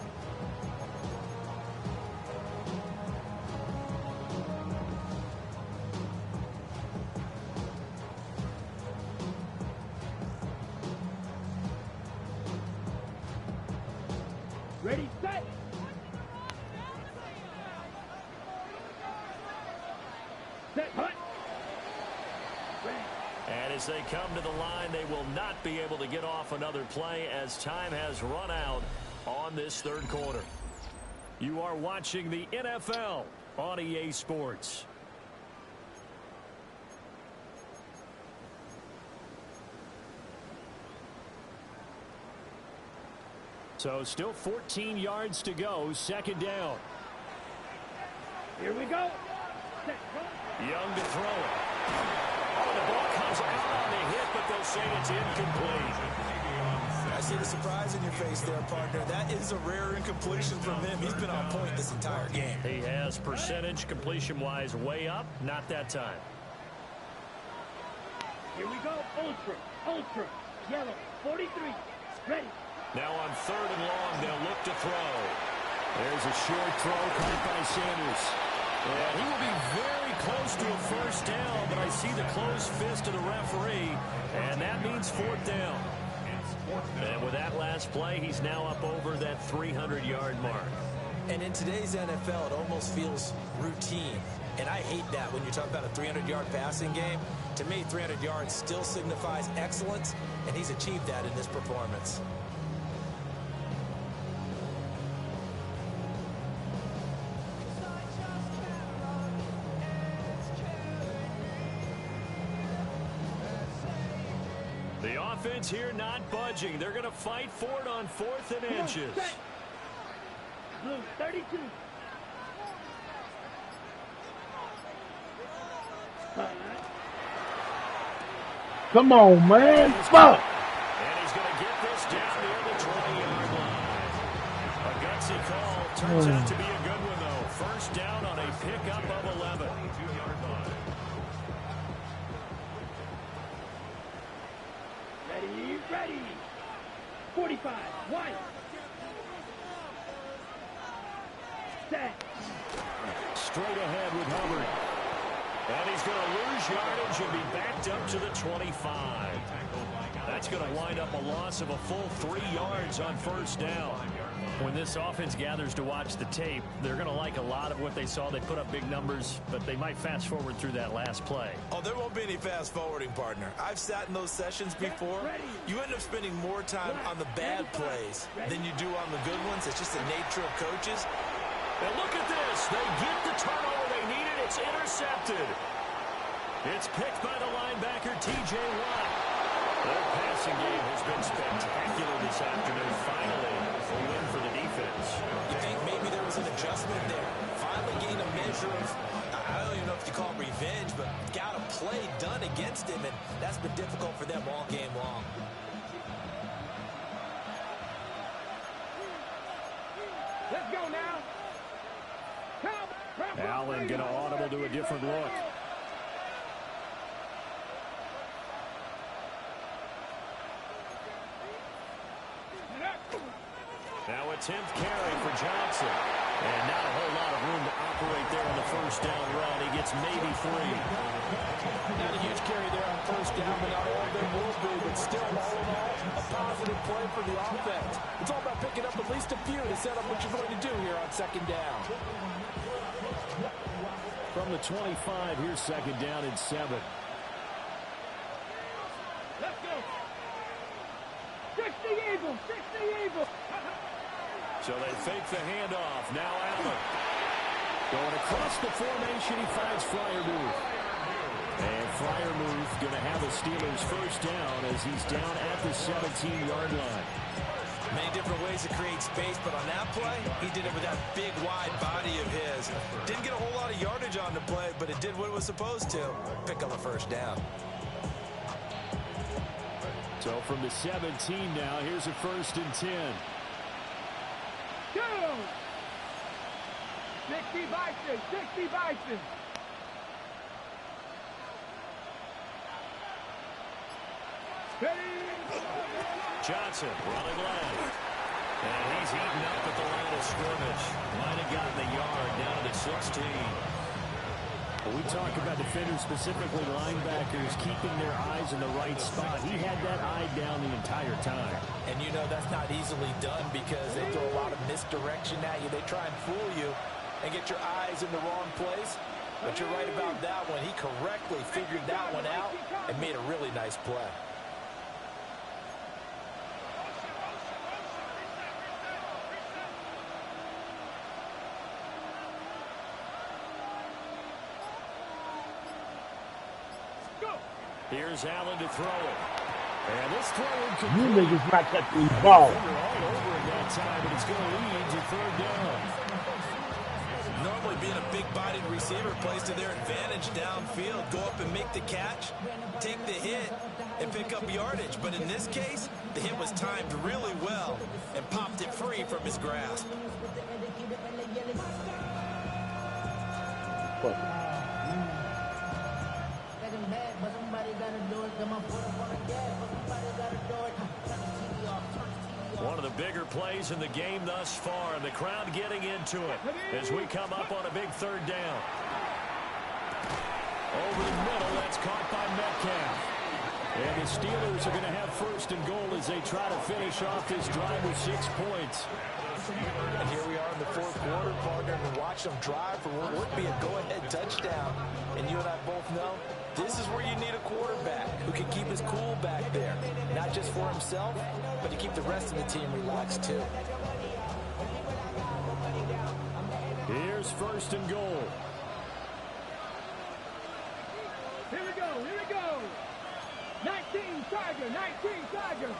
C: Ready, set. Set, hut.
A: And as they come to the line, they will not be able to get off another play as time has run out on this third quarter. You are watching the NFL on EA Sports. So still 14 yards to go, second down.
C: Here we go. Set,
A: Young to throw it. Oh, the ball comes out on the hit, but they'll say it's incomplete.
D: I see the surprise in your face there, partner. That is a rare incompletion from him. He's been on point this entire game.
A: He has percentage completion-wise way up. Not that time.
C: here we go. Ultra, ultra, yellow, 43. Ready.
A: Now on third and long, they'll look to throw. There's a short throw caught by Sanders. And he will be very close to a first down, but I see the closed fist of the referee, and that means fourth down. And with that last play, he's now up over that 300-yard mark.
D: And in today's NFL, it almost feels routine. And I hate that when you talk about a 300-yard passing game. To me, 300 yards still signifies excellence, and he's achieved that in this performance.
A: The offense here not budging. They're going to fight for it on 4th and inches.
C: Blue, 32.
B: Come on, man. Fuck.
A: And he's going to get this down near the 20-yard line. A gutsy call. Turns out to be a good one, though. First down on a pickup of 11.
C: Ready, ready. 45, wide. Set.
A: Straight ahead with Hubbard. And he's going to lose yardage and be backed up to the 25. That's going to wind up a loss of a full 3 yards on first down. When this offense gathers to watch the tape, they're going to like a lot of what they saw. They put up big numbers, but they might fast forward through that last play.
D: Oh, there won't be any fast forwarding, partner. I've sat in those sessions before. You end up spending more time on the bad plays than you do on the good ones. It's just the nature of coaches.
A: And look at this. They get the turnover they needed. It's intercepted. It's picked by the linebacker, T.J. Watt. Their passing game has been spectacular this afternoon. Finally, a win for the defense.
D: You think maybe there was an adjustment there? Finally gained a measure of, I don't even know if you call it revenge, but got a play done against him, and that's been difficult for them all game long.
C: Let's go now.
A: Allen going to audible to a different look. Now a 10th carry for Johnson. And not a whole lot of room to operate there on the first down run. He gets maybe 3.
D: Not a huge carry there on first down, but not all of them will be. But still, all in all, a positive play for the offense. It's all about picking up at least a few to set up what you're going to do here on second down.
E: From the 25, here's second down and 7.
C: Let's go. 60 Eagles, 60 Eagles.
A: So they fake the handoff. Now Allen. Going across the formation, he finds Freiermuth. And Freiermuth going to have the Steelers first down as he's down at the 17-yard line.
D: Many different ways to create space, but on that play, he did it with that big, wide body of his. Didn't get a whole lot of yardage on the play, but it did what it was supposed to. Pick up a first down.
E: So from the 17 now, here's a 1st and 10.
C: Go. 60 Bison, 60 Bison.
A: Johnson running left. And he's eaten up at the line of scrimmage. Might have gotten the yard down to the 16.
E: When we talk about defenders, specifically linebackers, keeping their eyes in the right spot, he had that eye down the entire time.
D: And you know that's not easily done because they throw a lot of misdirection at you. They try and fool you and get your eyes in the wrong place. But you're right about that one. He correctly figured that one out and made a really nice play.
A: Here's Allen to throw it. And this throw in
B: You niggas not catching these balls.
A: all over in that time, but it's going to lead to third down.
D: Normally being a big-bodied receiver plays to their advantage downfield. Go up and make the catch, take the hit, and pick up yardage. But in this case, the hit was timed really well and popped it free from his grasp.
A: One of the bigger plays in the game thus far, and the crowd getting into it as we come up on a big third down. Over the middle, that's caught by Metcalf. And the Steelers are going to have first and goal as they try to finish off this drive with 6 points.
D: And here we are in the fourth quarter, partner, and watch them drive for what would be a go-ahead touchdown. And you and I both know this is where you need a quarterback who can keep his cool back there, not just for himself, but to keep the rest of the team relaxed too.
A: Here's first and goal.
C: Here we go, here we go. 19 Tiger, 19 Tiger.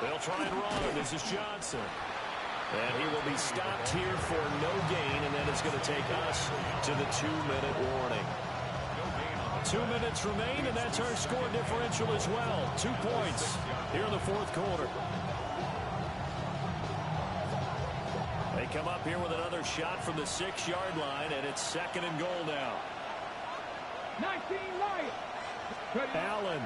A: They'll try and run. This is Johnson. And he will be stopped here for no gain, and then it's going to take us to the 2-minute warning. 2 minutes remain, and that's our score differential as well. 2 points here in the fourth quarter. They come up here with another shot from the 6-yard line, and it's second and goal now.
C: 19 Lions.
A: Allen.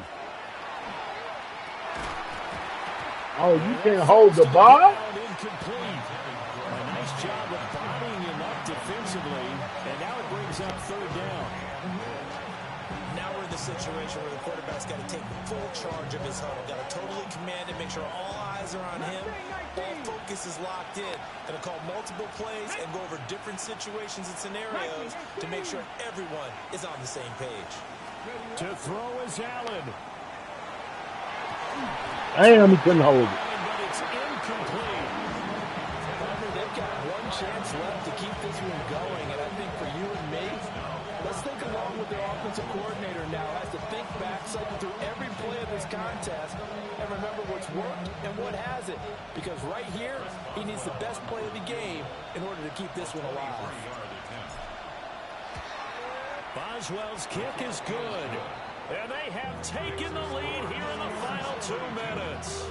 B: Oh, you can't hold the ball?
A: Incomplete. A nice job of bodying him up defensively, and now it brings up third down.
D: Now we're in the situation where the quarterback's got to take full charge of his huddle. Got to totally command it, make sure all eyes are on him. All focus is locked in. Going to call multiple plays and go over different situations and scenarios to make sure everyone is on the same page.
A: To throw is Allen.
B: Damn, he couldn't hold it.
A: But it's incomplete.
D: They've got one chance left to keep this one going, and I think for you and me, let's think along with their offensive coordinator now as to think back, cycle through every play of this contest, and remember what's worked and what hasn't. Because right here, he needs the best play of the game in order to keep this one alive.
A: Boswell's kick is good. And they have taken the lead here in the final 2 minutes.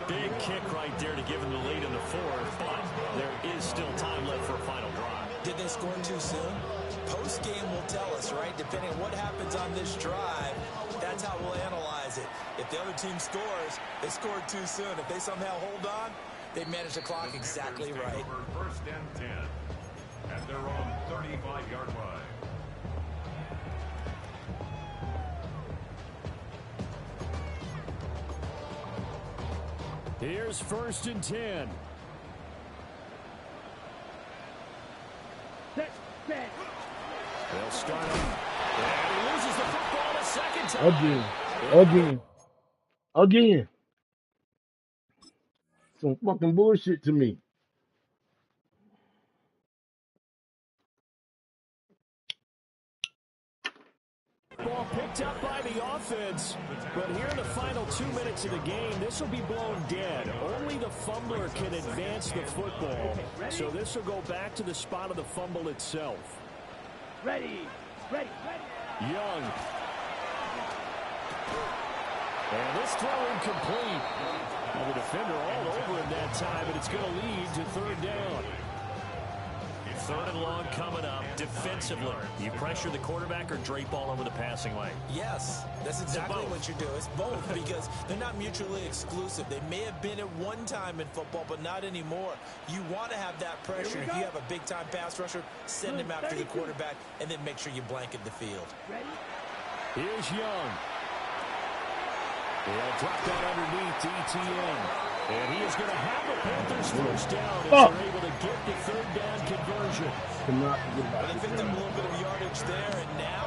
A: Big kick right there to give them the lead in the fourth, but there is still time left for a final drive.
D: Did they score too soon? Post-game will tell us, right? Depending on what happens on this drive, that's how we'll analyze it. If the other team scores, they scored too soon. If they somehow hold on, they manage the clock exactly right.
F: First and 10, and they're on 35-yard line.
A: Here's first and 10.
C: Set.
A: They'll start him. And he loses the football a second time.
B: Again. Some fucking bullshit to me.
A: Ball picked up by the offense, but here in the final 2 minutes of the game, this will be blown dead. Only the fumbler can advance the football, so this will go back to the spot of the fumble itself.
C: Ready.
A: Young. And this throw incomplete. Well, the defender all over him that time, but it's going to lead to third down. 3rd and long coming up. Defensively, you pressure the quarterback or drape all over the passing lane?
D: Yes, that's exactly what you do. It's both because they're not mutually exclusive. They may have been at one time in football, but not anymore. You want to have that pressure. If you have a big-time pass rusher, send him after the quarterback, and then make sure you blanket the field.
E: Here's Young. They'll drop that underneath to ETN. And he is going to have the Panthers first down as they're able to get the 3rd down conversion.
D: They picked up a little bit of yardage there, and now,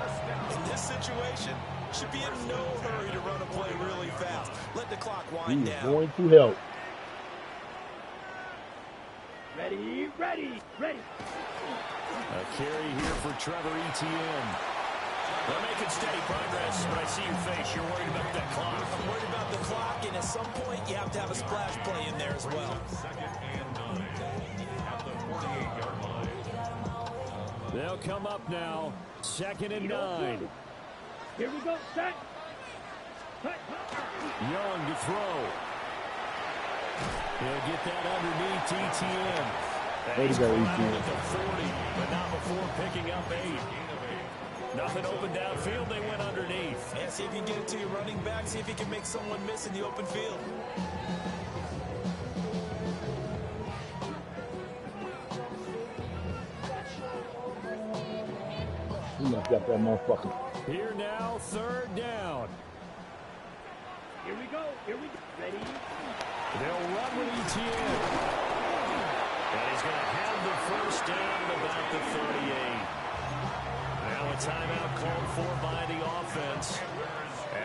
D: in this situation, should be in no hurry to run a play really fast. Let the clock wind down.
B: Going to help.
C: Ready.
E: A carry here for Trevor Etienne.
A: They're making steady progress, but I see your face. You're worried about that clock.
D: I'm worried about the clock, and at some point, you have to have a splash play in there as well.
F: 2nd and 9 at the 48-yard line.
E: They'll come up now. 2nd and 9.
C: Here we go, set.
E: Young to throw. He'll get that underneath Etienne.
B: Way to go, Etienne.
A: At the 40, but not before picking up 8. Nothing open downfield. They went underneath.
D: And see if you can get it to your running back. See if you can make someone miss in the open field.
B: He must got that motherfucker.
E: Here now, 3rd down.
C: Here we go. Ready.
E: They'll run with Etienne.
A: And he's going to have the first down at about the 38. Now a timeout called for by the offense,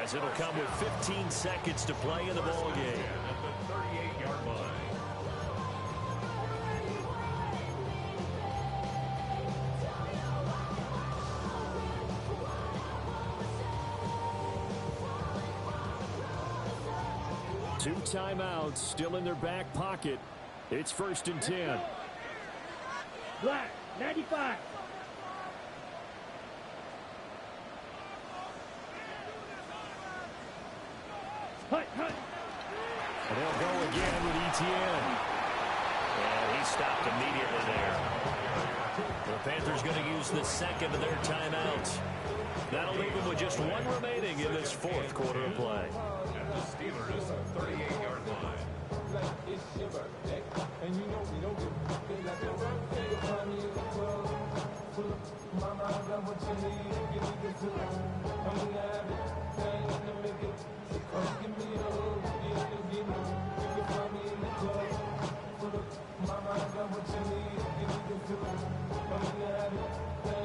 A: as it'll come with 15 seconds to play in the ball game.
F: At the 38-yard line.
E: Two timeouts still in their back pocket. It's 1st and 10.
C: Black, 95. Hut.
A: And they'll go again with Etienne. And he stopped immediately there. The Panthers going to use the 2nd of their timeouts. That'll leave them with just 1 remaining in this 4th quarter of play.
F: At the Steelers' 38-yard line.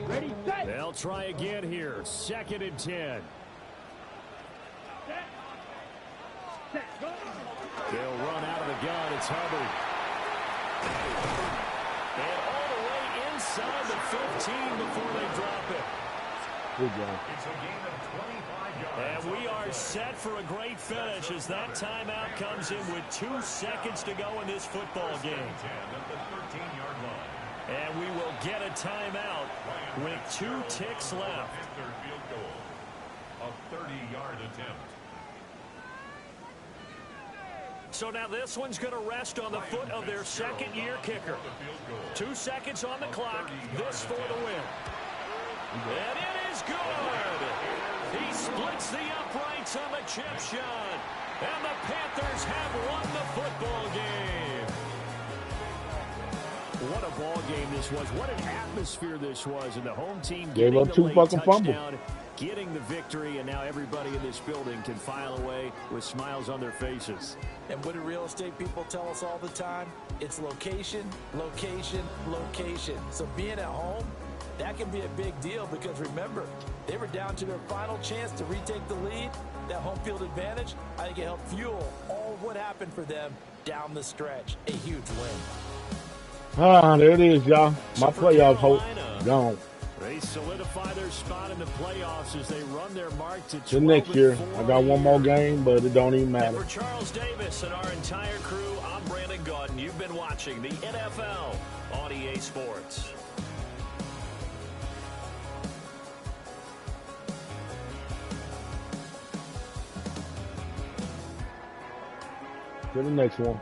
C: Ready, set.
E: They'll try again here. 2nd and 10.
C: Set, go.
E: They'll run out of the gun. It's Hubbard.
A: And all the way inside the 15 before they drop it.
B: Good job.
F: It's a gain of 25 yards.
A: And we are set for a great finish as that timeout comes in with 2 seconds to go in this football game.
F: 10 at the 13-yard line.
A: And we will get a timeout with 2 ticks left.
F: Panther field goal. A 30-yard attempt.
A: So now this one's going to rest on the foot of their 2nd-year kicker. 2 seconds on the clock. This for the win. And it is good. He splits the uprights on the chip shot. And the Panthers have won the football game.
E: What a ball game this was. What an atmosphere this was. And the home team
B: Gave
E: getting
B: up
E: the
B: 2
E: late
B: fucking fumbles.
E: touchdown, getting the victory, and now everybody in this building can file away with smiles on their faces.
D: And what do real estate people tell us all the time? It's location, location, location. So being at home, that can be a big deal because remember, they were down to their final chance to retake the lead. That home field advantage, I think it helped fuel all what happened for them down the stretch. A huge win.
B: There it is, y'all. My playoff hope gone.
E: They solidify their spot in the playoffs as they run their mark to 12-4.
B: Till next year. I got one more game, but it don't even matter.
A: For Charles Davis and our entire crew, I'm Brandon Gaudin. You've been watching the NFL on EA Sports.
B: To the next one.